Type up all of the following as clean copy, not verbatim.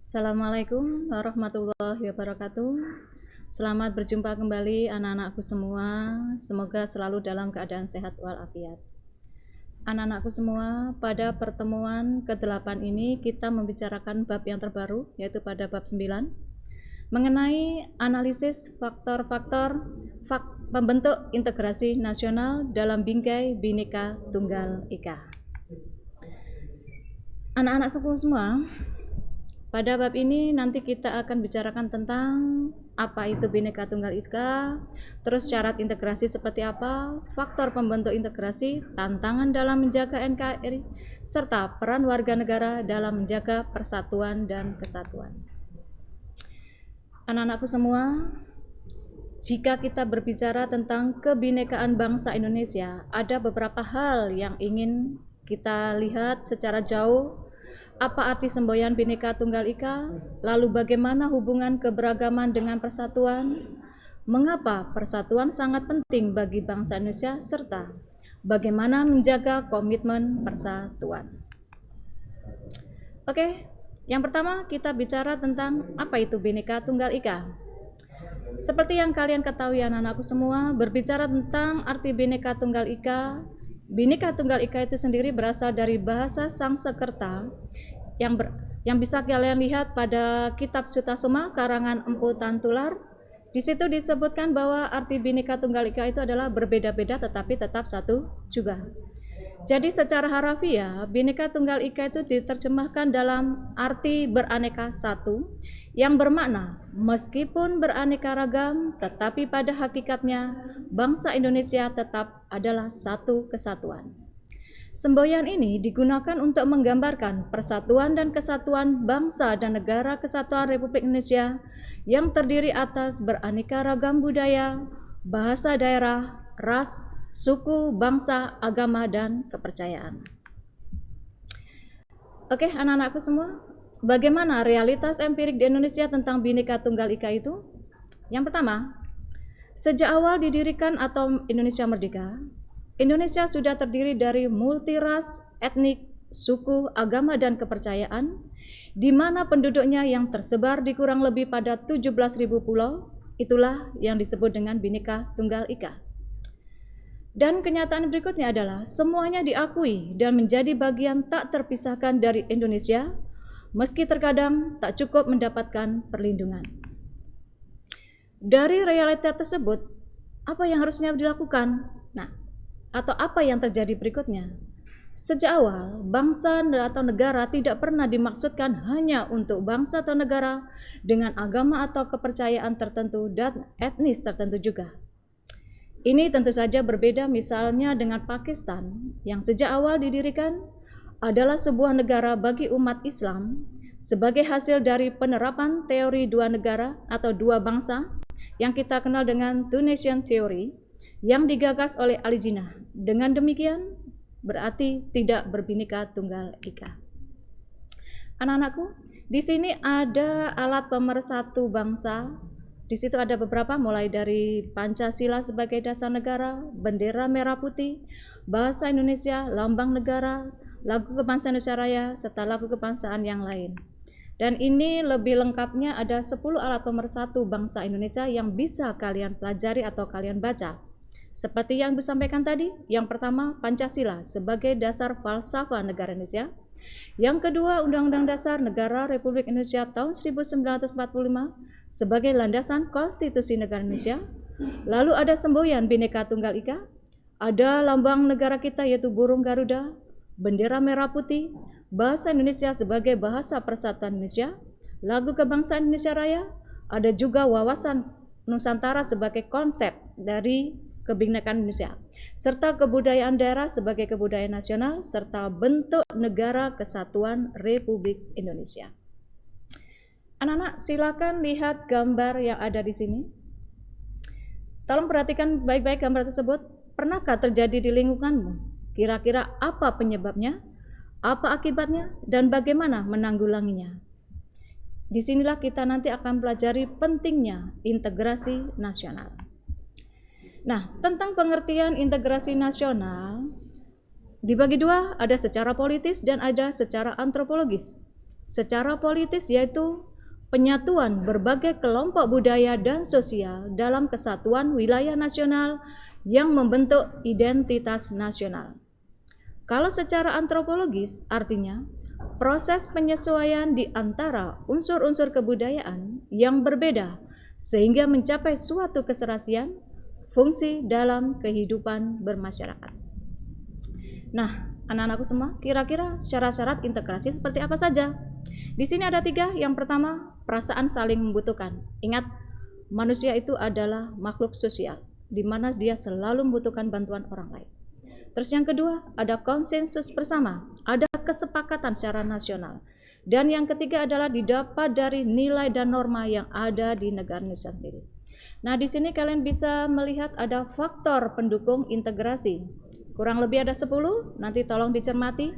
Assalamualaikum warahmatullahi wabarakatuh. Selamat berjumpa kembali anak-anakku semua. Semoga selalu dalam keadaan sehat walafiat. Anak-anakku semua, pada pertemuan ke-8 ini kita membicarakan bab yang terbaru, yaitu pada bab 9, mengenai analisis faktor-faktor pembentuk integrasi nasional dalam bingkai Bhinneka Tunggal Ika. Anak-anak semua, pada bab ini nanti kita akan bicarakan tentang apa itu Bhinneka Tunggal Ika, terus syarat integrasi seperti apa, faktor pembentuk integrasi, tantangan dalam menjaga NKRI, serta peran warga negara dalam menjaga persatuan dan kesatuan. Anak-anakku semua, jika kita berbicara tentang kebinekaan bangsa Indonesia, ada beberapa hal yang ingin kita lihat secara jauh. Apa arti semboyan Bhinneka Tunggal Ika? Lalu bagaimana hubungan keberagaman dengan persatuan? Mengapa persatuan sangat penting bagi bangsa Indonesia? Serta bagaimana menjaga komitmen persatuan? Oke, yang pertama kita bicara tentang apa itu Bhinneka Tunggal Ika. Seperti yang kalian ketahui anak-anakku semua, berbicara tentang arti Bhinneka Tunggal Ika, Bhinneka Tunggal Ika itu sendiri berasal dari bahasa Sangsekerta yang bisa kalian lihat pada kitab Sutasoma karangan Empu Tantular. Di situ disebutkan bahwa arti Bhinneka Tunggal Ika itu adalah berbeda-beda tetapi tetap satu juga. Jadi secara harafiah, Bhinneka Tunggal Ika itu diterjemahkan dalam arti beraneka satu, yang bermakna meskipun beraneka ragam, tetapi pada hakikatnya bangsa Indonesia tetap adalah satu kesatuan. Semboyan ini digunakan untuk menggambarkan persatuan dan kesatuan bangsa dan negara kesatuan Republik Indonesia yang terdiri atas beraneka ragam budaya, bahasa daerah, ras, suku, bangsa, agama, dan kepercayaan. Oke, anak-anakku semua, bagaimana realitas empirik di Indonesia tentang Bhinneka Tunggal Ika itu? Yang pertama, sejak awal didirikan atau Indonesia merdeka, Indonesia sudah terdiri dari multiras, etnik, suku, agama, dan kepercayaan, di mana penduduknya yang tersebar di kurang lebih pada 17.000 pulau, itulah yang disebut dengan Bhinneka Tunggal Ika. Dan kenyataan berikutnya adalah semuanya diakui dan menjadi bagian tak terpisahkan dari Indonesia, meski terkadang tak cukup mendapatkan perlindungan. Dari realita tersebut, apa yang harusnya dilakukan? Atau apa yang terjadi berikutnya? Sejak awal, bangsa atau negara tidak pernah dimaksudkan hanya untuk bangsa atau negara dengan agama atau kepercayaan tertentu dan etnis tertentu juga. Ini tentu saja berbeda misalnya dengan Pakistan yang sejak awal didirikan adalah sebuah negara bagi umat Islam sebagai hasil dari penerapan teori dua negara atau dua bangsa yang kita kenal dengan Two Nation Theory yang digagas oleh Ali Jinnah. Dengan demikian berarti tidak berbhinneka tunggal ika. Anak-anakku, di sini ada alat pemersatu bangsa. Di situ ada beberapa, mulai dari Pancasila sebagai dasar negara, bendera merah putih, bahasa Indonesia, lambang negara, lagu kebangsaan Indonesia Raya, serta lagu kebangsaan yang lain. Dan ini lebih lengkapnya ada 10 alat pemersatu bangsa Indonesia yang bisa kalian pelajari atau kalian baca. Seperti yang disampaikan tadi, yang pertama Pancasila sebagai dasar falsafah negara Indonesia. Yang kedua, Undang-Undang Dasar Negara Republik Indonesia tahun 1945 sebagai landasan konstitusi negara Indonesia. Lalu ada semboyan Bhinneka Tunggal Ika, ada lambang negara kita yaitu burung Garuda, bendera merah putih, bahasa Indonesia sebagai bahasa persatuan Indonesia, lagu kebangsaan Indonesia Raya, ada juga wawasan Nusantara sebagai konsep dari kebinekaan Indonesia, serta kebudayaan daerah sebagai kebudayaan nasional, serta bentuk negara kesatuan Republik Indonesia. Anak-anak, silakan lihat gambar yang ada di sini. Tolong perhatikan baik-baik gambar tersebut. Pernahkah terjadi di lingkunganmu? Kira-kira apa penyebabnya? Apa akibatnya? Dan bagaimana menanggulanginya? Disinilah kita nanti akan pelajari pentingnya integrasi nasional. Nah, tentang pengertian integrasi nasional dibagi dua, ada secara politis dan ada secara antropologis. secara politis, yaitu penyatuan berbagai kelompok budaya dan sosial dalam kesatuan wilayah nasional yang membentuk identitas nasional. Kalau secara antropologis, artinya proses penyesuaian di antara unsur-unsur kebudayaan yang berbeda sehingga mencapai suatu keserasian fungsi dalam kehidupan bermasyarakat. Nah, anak-anakku semua, kira-kira syarat-syarat integrasi seperti apa saja? Di sini ada 3. Yang pertama, perasaan saling membutuhkan. Ingat, manusia itu adalah makhluk sosial, di mana dia selalu membutuhkan bantuan orang lain. Terus yang kedua, ada konsensus bersama, ada kesepakatan secara nasional. Dan yang ketiga adalah didapat dari nilai dan norma yang ada di negara Indonesia sendiri. Nah, di sini kalian bisa melihat ada faktor pendukung integrasi. Kurang lebih ada 10, nanti tolong dicermati.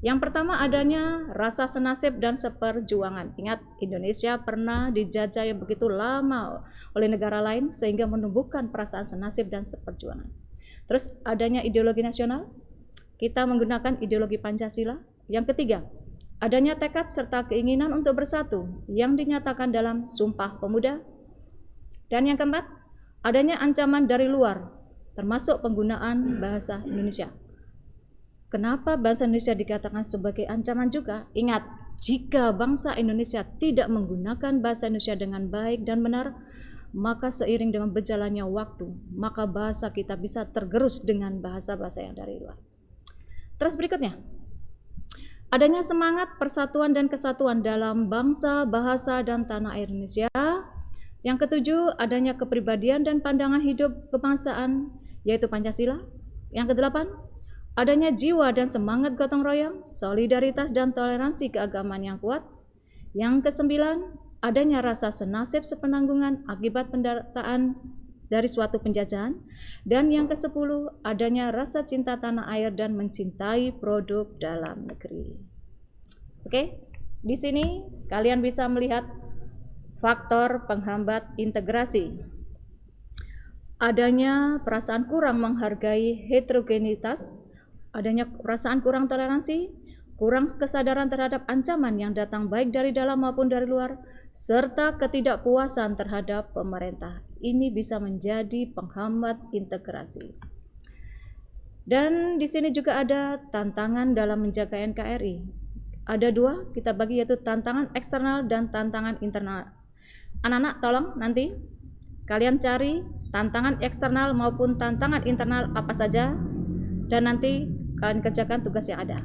Yang pertama, adanya rasa senasib dan seperjuangan. Ingat, Indonesia pernah dijajah begitu lama oleh negara lain sehingga menumbuhkan perasaan senasib dan seperjuangan. Terus adanya ideologi nasional, kita menggunakan ideologi Pancasila. Yang ketiga, adanya tekad serta keinginan untuk bersatu yang dinyatakan dalam Sumpah Pemuda. Dan yang keempat, adanya ancaman dari luar, termasuk penggunaan bahasa Indonesia. Kenapa bahasa Indonesia dikatakan sebagai ancaman juga? Ingat, jika bangsa Indonesia tidak menggunakan bahasa Indonesia dengan baik dan benar, maka seiring dengan berjalannya waktu, maka bahasa kita bisa tergerus dengan bahasa-bahasa yang dari luar. Terus berikutnya, adanya semangat persatuan dan kesatuan dalam bangsa, bahasa, dan tanah air Indonesia. Yang ketujuh, adanya kepribadian dan pandangan hidup kebangsaan, yaitu Pancasila. Yang kedelapan, adanya jiwa dan semangat gotong royong, solidaritas dan toleransi keagamaan yang kuat. Yang kesembilan, adanya rasa senasib sepenanggungan akibat pendataan dari suatu penjajahan. Dan yang ke-10, adanya rasa cinta tanah air dan mencintai produk dalam negeri. Oke, di sini kalian bisa melihat faktor penghambat integrasi. Adanya perasaan kurang menghargai heterogenitas, adanya perasaan kurang toleransi, kurang kesadaran terhadap ancaman yang datang baik dari dalam maupun dari luar, serta ketidakpuasan terhadap pemerintah. Ini bisa menjadi penghambat integrasi. Dan di sini juga ada tantangan dalam menjaga NKRI. Ada 2, kita bagi, yaitu tantangan eksternal dan tantangan internal. Anak-anak tolong nanti kalian cari tantangan eksternal maupun tantangan internal apa saja, dan nanti kalian kerjakan tugas yang ada.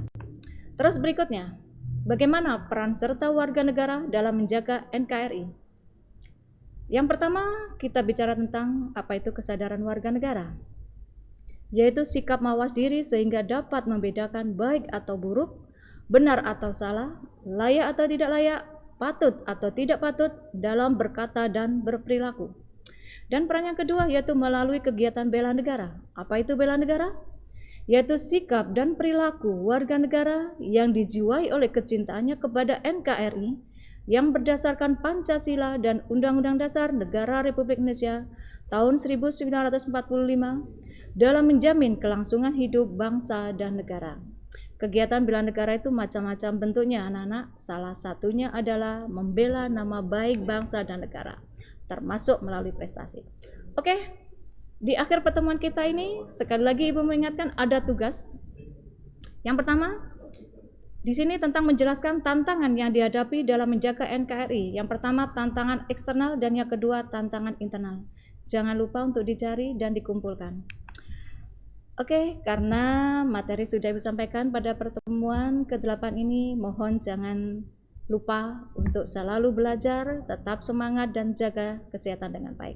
Terus berikutnya, bagaimana peran serta warga negara dalam menjaga NKRI? Yang pertama, kita bicara tentang apa itu kesadaran warga negara, yaitu sikap mawas diri sehingga dapat membedakan baik atau buruk, benar atau salah, layak atau tidak layak, patut atau tidak patut dalam berkata dan berperilaku. Dan peran yang kedua yaitu melalui kegiatan bela negara. Apa itu bela negara? Yaitu sikap dan perilaku warga negara yang dijiwai oleh kecintaannya kepada NKRI yang berdasarkan Pancasila dan Undang-Undang Dasar Negara Republik Indonesia tahun 1945 dalam menjamin kelangsungan hidup bangsa dan negara. Kegiatan bela negara itu macam-macam bentuknya, anak-anak. Salah satunya adalah membela nama baik bangsa dan negara, termasuk melalui prestasi. Oke, di akhir pertemuan kita ini sekali lagi Ibu mengingatkan ada tugas. Yang pertama, di sini tentang menjelaskan tantangan yang dihadapi dalam menjaga NKRI. Yang pertama tantangan eksternal dan yang kedua tantangan internal. Jangan lupa untuk dicari dan dikumpulkan. Oke, karena materi sudah disampaikan pada pertemuan ke-8 ini, mohon jangan lupa untuk selalu belajar, tetap semangat dan jaga kesehatan dengan baik.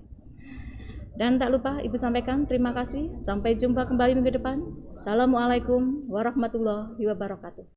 Dan tak lupa Ibu sampaikan terima kasih. Sampai jumpa kembali minggu depan. Assalamualaikum warahmatullahi wabarakatuh.